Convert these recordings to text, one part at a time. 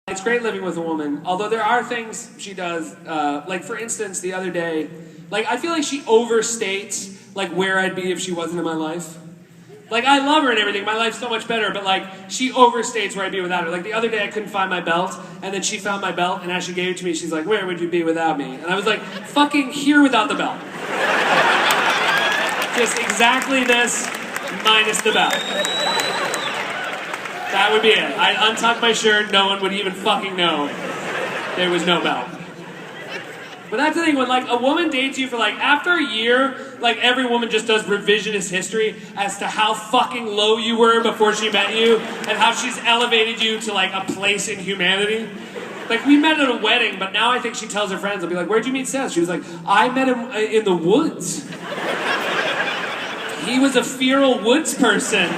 It's great living with a woman, although there are things she does, like for instance, the other day, like I feel like she overstates like where I'd be if she wasn't in my life. Like I love her and everything, my life's so much better, but like she overstates where I'd be without her. Like the other day I couldn't find my belt, and then she found my belt, and as she gave it to me, she's like, "Where would you be without me?" And I was like, "Fucking here without the belt." Just exactly this, minus the belt. That would be it. I'd untuck my shirt, no one would even fucking know there was no belt. But that's the thing, when like a woman dates you for like, after a year, like every woman just does revisionist history as to how fucking low you were before she met you, and how she's elevated you to like a place in humanity. Like we met at a wedding, but now I think she tells her friends, I'll be like, "Where'd you meet Seth?" She was like, "I met him in the woods. He was a feral woods person.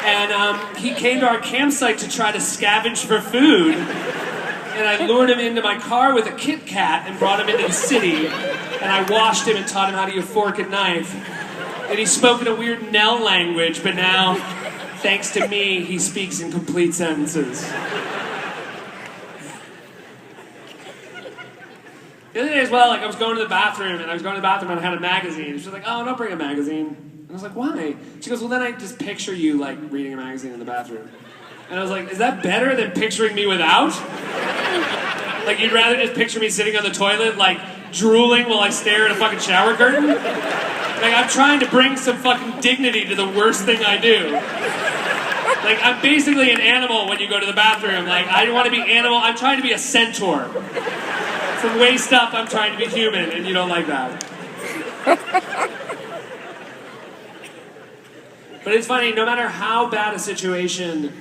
And he came to our campsite to try to scavenge for food. And I lured him into my car with a Kit Kat and brought him into the city. And I washed him and taught him how to use a fork and knife. And he spoke in a weird Nell language, but now, thanks to me, he speaks in complete sentences." The other day as well, like I was going to the bathroom and I had a magazine. She was like, "Oh, don't bring a magazine." I was like, "Why?" She goes, "Well, then I just picture you, like, reading a magazine in the bathroom." And I was like, "Is that better than picturing me without? Like, you'd rather just picture me sitting on the toilet, like, drooling while I stare at a fucking shower curtain? Like, I'm trying to bring some fucking dignity to the worst thing I do. Like, I'm basically an animal when you go to the bathroom. Like, I want to be animal. I'm trying to be a centaur. From waist up, I'm trying to be human, and you don't like that." But it's funny, no matter how bad a situation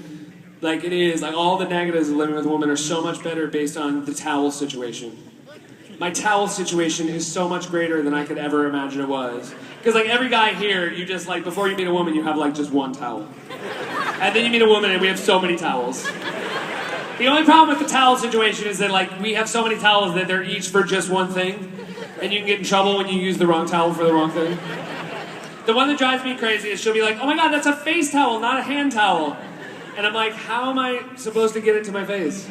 like it is, like all the negatives of living with a woman are so much better based on the towel situation. My towel situation is so much greater than I could ever imagine it was. Because like every guy here, you just like, before you meet a woman, you have like just one towel. And then you meet a woman and we have so many towels. The only problem with the towel situation is that like we have so many towels that they're each for just one thing. And you can get in trouble when you use the wrong towel for the wrong thing. The one that drives me crazy is she'll be like, "Oh my god, that's a face towel, not a hand towel." And I'm like, how am I supposed to get it to my face?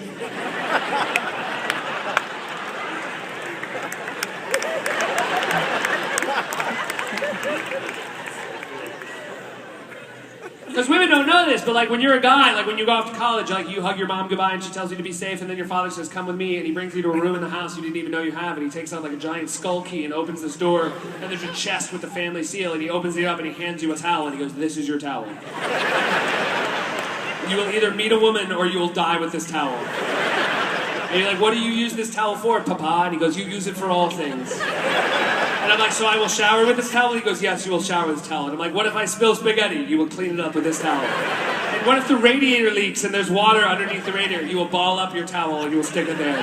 Because women don't know this, but like when you're a guy, like when you go off to college, like you hug your mom goodbye and she tells you to be safe, and then your father says, "Come with me," and he brings you to a room in the house you didn't even know you have, and he takes out like a giant skull key and opens this door, and there's a chest with the family seal, and he opens it up and he hands you a towel, and he goes, "This is your towel. You will either meet a woman or you will die with this towel." And you're like, "What do you use this towel for, Papa?" And he goes, "You use it for all things." And I'm like, "So I will shower with this towel?" He goes, "Yes, you will shower with this towel." And I'm like, "What if I spill spaghetti?" "You will clean it up with this towel." "And what if the radiator leaks and there's water underneath the radiator?" "You will ball up your towel and you will stick it there."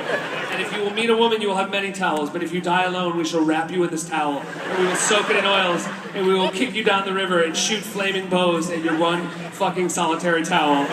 "And if you will meet a woman, you will have many towels, but if you die alone, we shall wrap you in this towel, and we will soak it in oils, and we will kick you down the river and shoot flaming bows at your one fucking solitary towel."